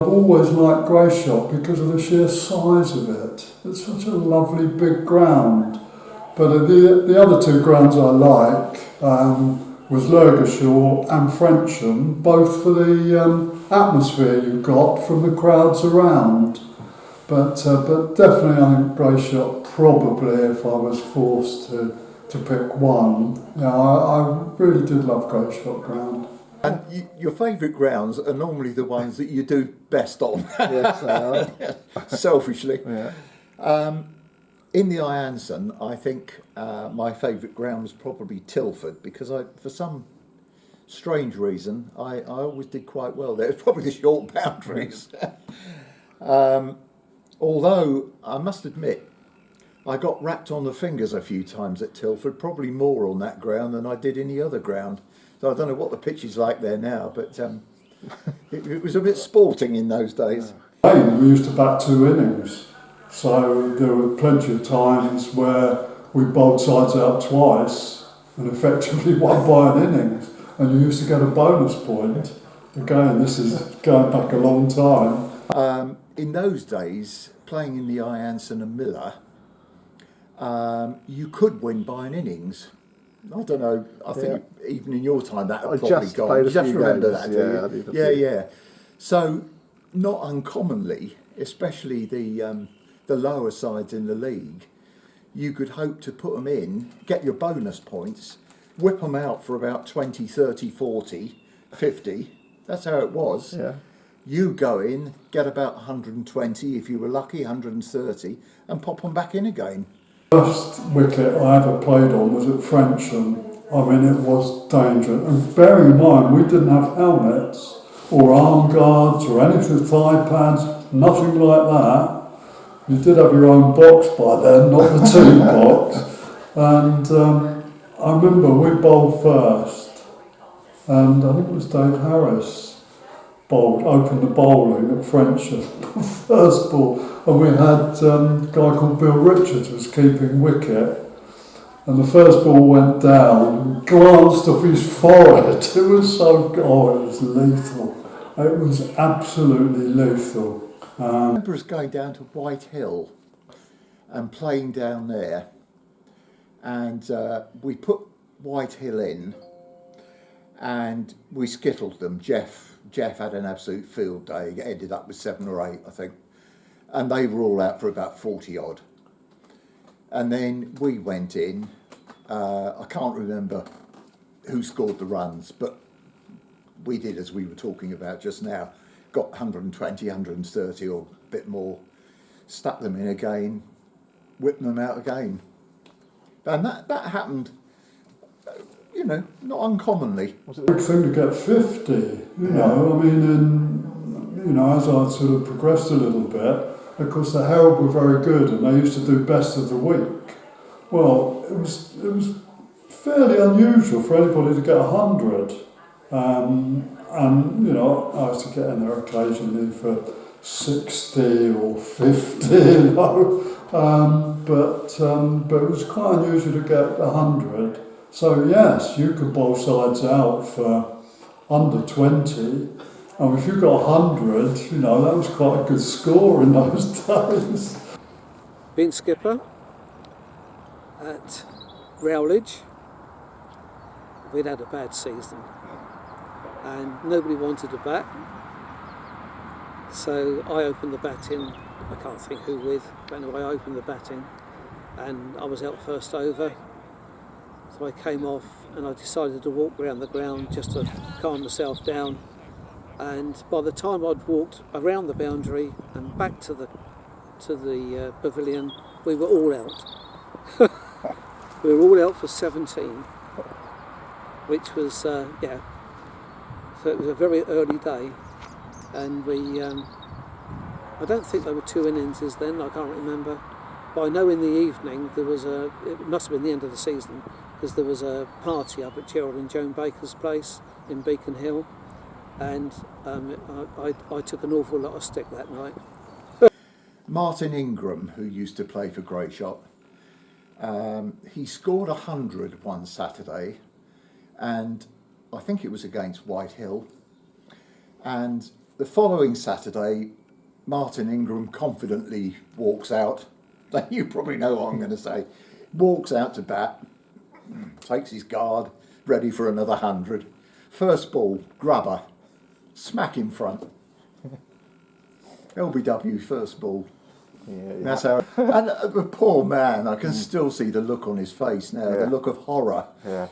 I've always liked Greyshot because of the sheer size of it. It's such a lovely big ground. But the other two grounds I like was Lurgashaw and Frensham, both for the atmosphere you got from the crowds around. But definitely I think Greyshot probably, if I was forced to pick one. Yeah, I really did love Greyshot ground. And your favourite grounds are normally the ones that you do best on. Yes, they are. Selfishly. Yeah. In the Ianson, I think my favourite ground was probably Tilford, because for some strange reason, I always did quite well there. It's probably the short boundaries. Although, I must admit, I got wrapped on the fingers a few times at Tilford, probably more on that ground than I did any other ground. So I don't know what the pitch is like there now, but it was a bit sporting in those days. We used to bat 2 innings, so there were plenty of times where we bowled sides out twice and effectively won by an innings, and you used to get a bonus point. Again, this is going back a long time. In those days, playing in the Ianson and Miller, you could win by an innings. I don't know. I think even in your time that had probably just gone. played a You just few remember games. that, do you? Yeah. So, not uncommonly, especially the lower sides in the league, you could hope to put them in, get your bonus points, whip them out for about 20, 30, 40, 50. That's how it was. Yeah. You go in, get about 120 if you were lucky, 130, and pop them back in again. First wicket I ever played on was at Frensham. I mean, it was dangerous. And bearing in mind, we didn't have helmets or arm guards or anything, thigh pads, nothing like that. You did have your own box by then, not the team box. And I remember we bowled first, and I think it was Dave Harris opened the bowling at Frensham, first ball. And we had a guy called Bill Richards was keeping wicket, and the first ball went down and glanced off his forehead. It was it was lethal. It was absolutely lethal. I remember us going down to White Hill and playing down there, and we put White Hill in, and we skittled them. Jeff had an absolute field day. He ended up with 7 or 8, I think. And they were all out for about 40 odd. And then we went in. I can't remember who scored the runs, but we did as we were talking about just now. Got 120, 130 or a bit more. Stuck them in again, whipped them out again. And that happened, not uncommonly. Was it a big thing to get 50? I mean, as I sort of progressed a little bit, of course, the Herald were very good, and they used to do best of the week. Well, it was fairly unusual for anybody to get 100, and I used to get in there occasionally for 60 or 50, but it was quite unusual to get 100. So yes, you could bowl sides out for under 20. And if you got 100, that was quite a good score in those days. Been skipper at Rowledge. We'd had a bad season and nobody wanted to bat. So I opened the batting. I can't think who with, but anyway I opened the batting and I was out first over. So I came off and I decided to walk around the ground just to calm myself down. And by the time I'd walked around the boundary and back to the pavilion, we were all out. We were all out for 17, which was So it was a very early day, and we. I don't think there were 2 innings then. I can't remember, but I know in the evening there was It must have been the end of the season, because there was a party up at Gerald and Joan Baker's place in Beacon Hill. And I took an awful lot of stick that night. Martin Ingram, who used to play for Greyshot, he scored 100 one Saturday, and I think it was against White Hill. And the following Saturday, Martin Ingram confidently walks out. You probably know what I'm going to say. Walks out to bat, takes his guard, ready for another 100. First ball, grubber, smack in front. LBW first ball. Yeah, That's how. And the poor man, I can still see the look on his face now, Yeah. the look of horror. Yeah.